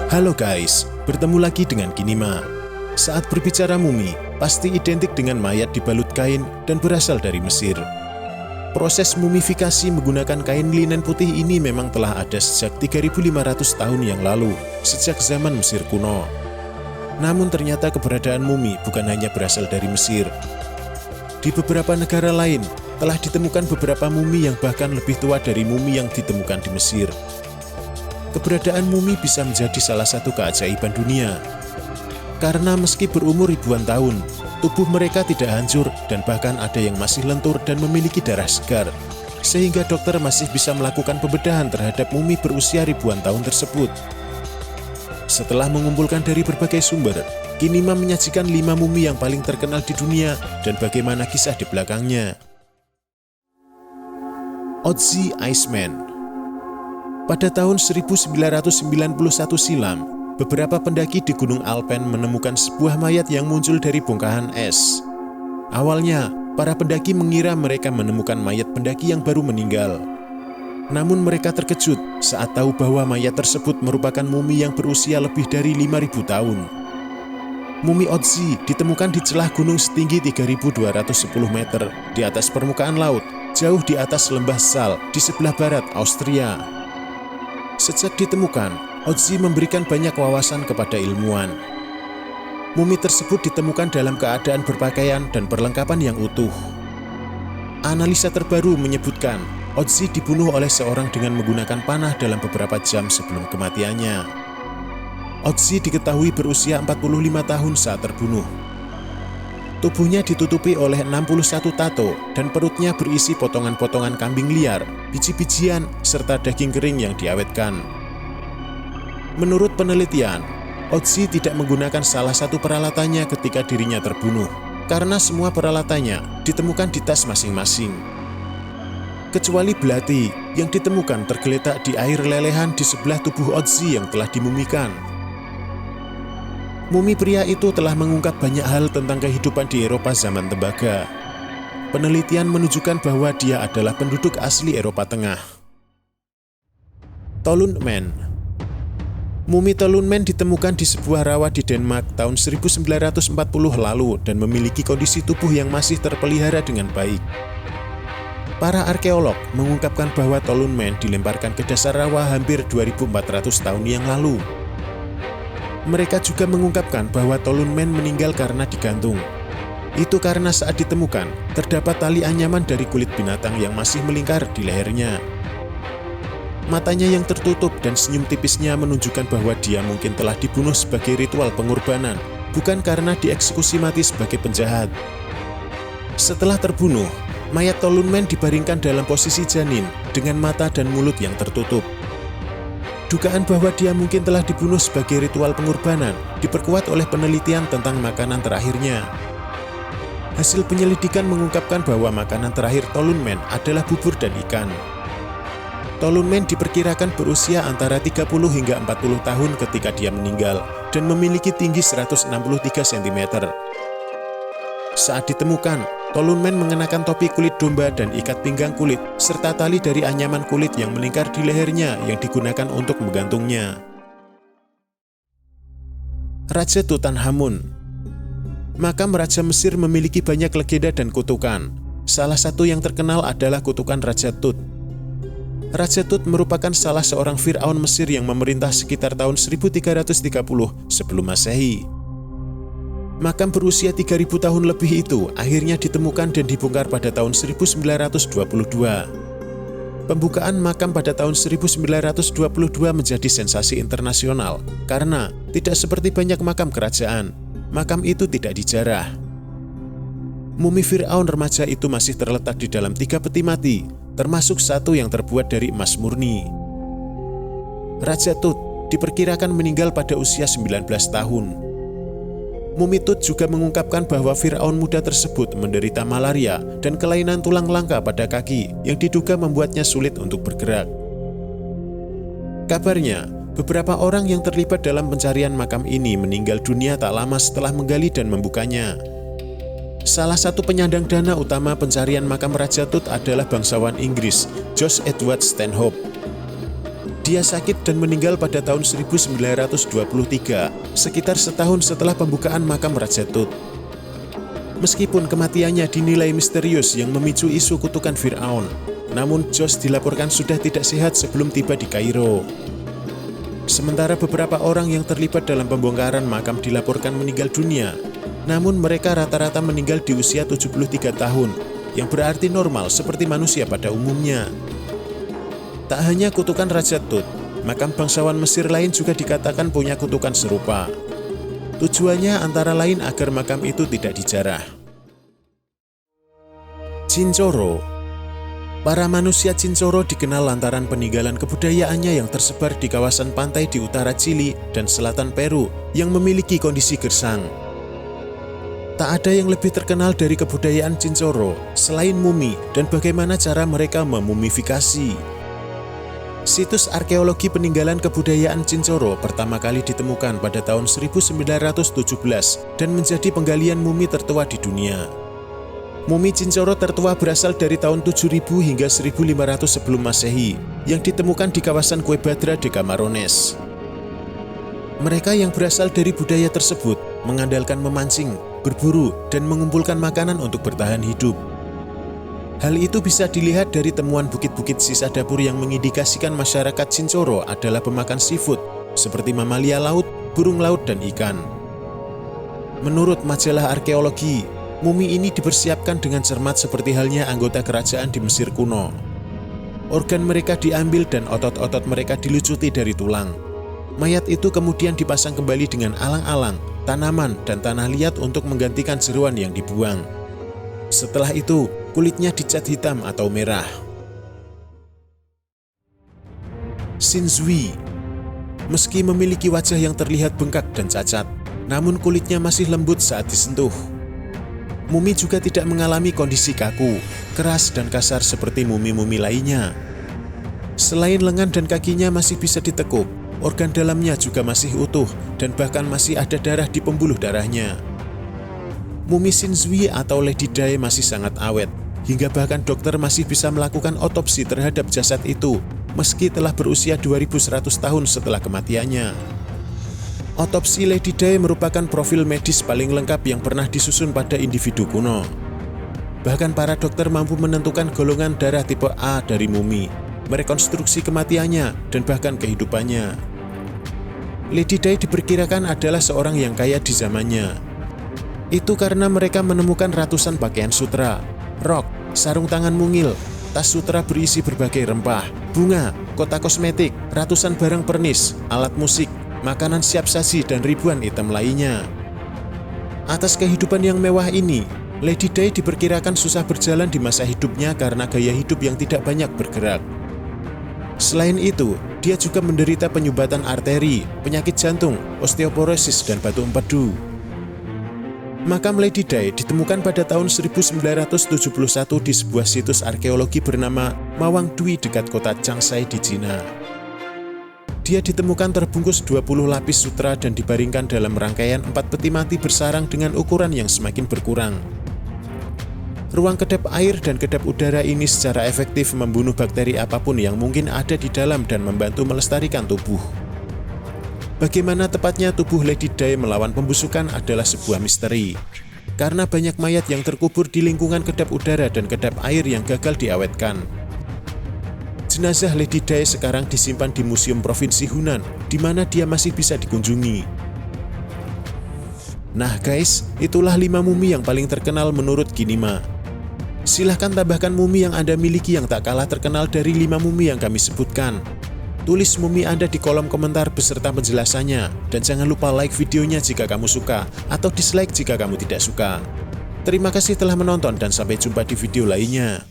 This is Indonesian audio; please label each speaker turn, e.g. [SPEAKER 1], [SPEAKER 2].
[SPEAKER 1] Halo guys, bertemu lagi dengan Kinima. Saat berbicara mumi, pasti identik dengan mayat dibalut kain dan berasal dari Mesir. Proses mumifikasi menggunakan kain linen putih ini memang telah ada sejak 3.500 tahun yang lalu, sejak zaman Mesir kuno. Namun ternyata keberadaan mumi bukan hanya berasal dari Mesir. Di beberapa negara lain, telah ditemukan beberapa mumi yang bahkan lebih tua dari mumi yang ditemukan di Mesir. Keberadaan mumi bisa menjadi salah satu keajaiban dunia. Karena meski berumur ribuan tahun, tubuh mereka tidak hancur dan bahkan ada yang masih lentur dan memiliki darah segar. Sehingga dokter masih bisa melakukan pembedahan terhadap mumi berusia ribuan tahun tersebut. Setelah mengumpulkan dari berbagai sumber, Kinima menyajikan 5 mumi yang paling terkenal di dunia dan bagaimana kisah di belakangnya. Otzi Iceman. Pada tahun 1991 silam, beberapa pendaki di Gunung Alpen menemukan sebuah mayat yang muncul dari bongkahan es. Awalnya, para pendaki mengira mereka menemukan mayat pendaki yang baru meninggal. Namun mereka terkejut saat tahu bahwa mayat tersebut merupakan mumi yang berusia lebih dari 5.000 tahun. Mumi Otzi ditemukan di celah gunung setinggi 3.210 meter di atas permukaan laut, jauh di atas lembah Sal di sebelah barat Austria. Sejak ditemukan, Otzi memberikan banyak wawasan kepada ilmuwan. Mumi tersebut ditemukan dalam keadaan berpakaian dan perlengkapan yang utuh. Analisa terbaru menyebutkan Otzi dibunuh oleh seorang dengan menggunakan panah dalam beberapa jam sebelum kematiannya. Otzi diketahui berusia 45 tahun saat terbunuh. Tubuhnya ditutupi oleh 61 tato dan perutnya berisi potongan-potongan kambing liar, biji-bijian, serta daging kering yang diawetkan. Menurut penelitian, Otzi tidak menggunakan salah satu peralatannya ketika dirinya terbunuh, karena semua peralatannya ditemukan di tas masing-masing. Kecuali belati yang ditemukan tergeletak di air lelehan di sebelah tubuh Otzi yang telah dimumikan. Mumi pria itu telah mengungkap banyak hal tentang kehidupan di Eropa zaman tembaga. Penelitian menunjukkan bahwa dia adalah penduduk asli Eropa Tengah. Tolunmen. Mumi Tolunmen ditemukan di sebuah rawa di Denmark tahun 1940 lalu dan memiliki kondisi tubuh yang masih terpelihara dengan baik. Para arkeolog mengungkapkan bahwa Tolunmen dilemparkan ke dasar rawa hampir 2.400 tahun yang lalu. Mereka juga mengungkapkan bahwa Tolunmen meninggal karena digantung. Itu karena saat ditemukan, terdapat tali anyaman dari kulit binatang yang masih melingkar di lehernya. Matanya yang tertutup dan senyum tipisnya menunjukkan bahwa dia mungkin telah dibunuh sebagai ritual pengorbanan, bukan karena dieksekusi mati sebagai penjahat. Setelah terbunuh, mayat Tolunmen dibaringkan dalam posisi janin dengan mata dan mulut yang tertutup. Dugaan bahwa dia mungkin telah dibunuh sebagai ritual pengorbanan diperkuat oleh penelitian tentang makanan terakhirnya. Hasil penyelidikan mengungkapkan bahwa makanan terakhir Tolunmen adalah bubur dan ikan. Tolunmen diperkirakan berusia antara 30 hingga 40 tahun ketika dia meninggal dan memiliki tinggi 163 cm. Saat ditemukan, Tolunmen mengenakan topi kulit domba dan ikat pinggang kulit, serta tali dari anyaman kulit yang melingkar di lehernya yang digunakan untuk menggantungnya. Raja Tutankhamun. Makam Raja Mesir memiliki banyak legenda dan kutukan. Salah satu yang terkenal adalah kutukan Raja Tut. Raja Tut merupakan salah seorang Fir'aun Mesir yang memerintah sekitar tahun 1330 sebelum Masehi. Makam berusia 3.000 tahun lebih itu akhirnya ditemukan dan dibongkar pada tahun 1922. Pembukaan makam pada tahun 1922 menjadi sensasi internasional karena tidak seperti banyak makam kerajaan, makam itu tidak dijarah. Mumi Fir'aun remaja itu masih terletak di dalam 3 peti mati, termasuk satu yang terbuat dari emas murni. Raja Tut diperkirakan meninggal pada usia 19 tahun. Mumi Tut juga mengungkapkan bahwa Fir'aun muda tersebut menderita malaria dan kelainan tulang langka pada kaki yang diduga membuatnya sulit untuk bergerak. Kabarnya, beberapa orang yang terlibat dalam pencarian makam ini meninggal dunia tak lama setelah menggali dan membukanya. Salah satu penyandang dana utama pencarian makam Raja Tut adalah bangsawan Inggris, George Edward Stanhope. Dia sakit dan meninggal pada tahun 1923, sekitar setahun setelah pembukaan makam Raja Tut. Meskipun kematiannya dinilai misterius yang memicu isu kutukan Firaun, namun Josh dilaporkan sudah tidak sehat sebelum tiba di Kairo. Sementara beberapa orang yang terlibat dalam pembongkaran makam dilaporkan meninggal dunia, namun mereka rata-rata meninggal di usia 73 tahun, yang berarti normal seperti manusia pada umumnya. Tak hanya kutukan Raja Tut, makam bangsawan Mesir lain juga dikatakan punya kutukan serupa. Tujuannya antara lain agar makam itu tidak dijarah. Cinchoro. Para manusia Cinchoro dikenal lantaran peninggalan kebudayaannya yang tersebar di kawasan pantai di utara Chili dan selatan Peru yang memiliki kondisi gersang. Tak ada yang lebih terkenal dari kebudayaan Cinchoro selain mumi dan bagaimana cara mereka memumifikasi. Situs arkeologi peninggalan kebudayaan Cinchoro pertama kali ditemukan pada tahun 1917 dan menjadi penggalian mumi tertua di dunia. Mumi Cinchoro tertua berasal dari tahun 7000 hingga 1500 sebelum Masehi yang ditemukan di kawasan Cuebadra de Camarones. Mereka yang berasal dari budaya tersebut mengandalkan memancing, berburu, dan mengumpulkan makanan untuk bertahan hidup. Hal itu bisa dilihat dari temuan bukit-bukit sisa dapur yang mengindikasikan masyarakat Cinchoro adalah pemakan seafood, seperti mamalia laut, burung laut, dan ikan. Menurut majalah arkeologi, mumi ini dipersiapkan dengan cermat seperti halnya anggota kerajaan di Mesir kuno. Organ mereka diambil dan otot-otot mereka dilucuti dari tulang. Mayat itu kemudian dipasang kembali dengan alang-alang, tanaman, dan tanah liat untuk menggantikan jeruan yang dibuang. Setelah itu, kulitnya dicat hitam atau merah. Shinzui. Meski memiliki wajah yang terlihat bengkak dan cacat, namun kulitnya masih lembut saat disentuh. Mumi juga tidak mengalami kondisi kaku, keras dan kasar seperti mumi-mumi lainnya. Selain lengan dan kakinya masih bisa ditekuk, organ dalamnya juga masih utuh dan bahkan masih ada darah di pembuluh darahnya. Mumi Shinzui atau Lady Dai masih sangat awet, hingga bahkan dokter masih bisa melakukan otopsi terhadap jasad itu meski telah berusia 2100 tahun setelah kematiannya. Otopsi Lady Dai merupakan profil medis paling lengkap yang pernah disusun pada individu kuno. Bahkan para dokter mampu menentukan golongan darah tipe A dari mumi, merekonstruksi kematiannya, dan bahkan kehidupannya. Lady Dai diperkirakan adalah seorang yang kaya di zamannya. Itu karena mereka menemukan ratusan pakaian sutra, rok, sarung tangan mungil, tas sutra berisi berbagai rempah, bunga, kotak kosmetik, ratusan barang pernis, alat musik, makanan siap saji, dan ribuan item lainnya. Atas kehidupan yang mewah ini, Lady Dai diperkirakan susah berjalan di masa hidupnya karena gaya hidup yang tidak banyak bergerak. Selain itu, dia juga menderita penyumbatan arteri, penyakit jantung, osteoporosis, dan batu empedu. Makam Lady Dai ditemukan pada tahun 1971 di sebuah situs arkeologi bernama Mawang Dui dekat kota Changsha di Cina. Dia ditemukan terbungkus 20 lapis sutra dan dibaringkan dalam rangkaian 4 peti mati bersarang dengan ukuran yang semakin berkurang. Ruang kedap air dan kedap udara ini secara efektif membunuh bakteri apapun yang mungkin ada di dalam dan membantu melestarikan tubuh. Bagaimana tepatnya tubuh Lady Dai melawan pembusukan adalah sebuah misteri, karena banyak mayat yang terkubur di lingkungan kedap udara dan kedap air yang gagal diawetkan. Jenazah Lady Dai sekarang disimpan di Museum Provinsi Hunan, di mana dia masih bisa dikunjungi. Nah guys, itulah 5 mumi yang paling terkenal menurut Kinima. Silahkan tambahkan mumi yang Anda miliki yang tak kalah terkenal dari 5 mumi yang kami sebutkan. Tulis mumi Anda di kolom komentar beserta penjelasannya, dan jangan lupa like videonya jika kamu suka, atau dislike jika kamu tidak suka. Terima kasih telah menonton dan sampai jumpa di video lainnya.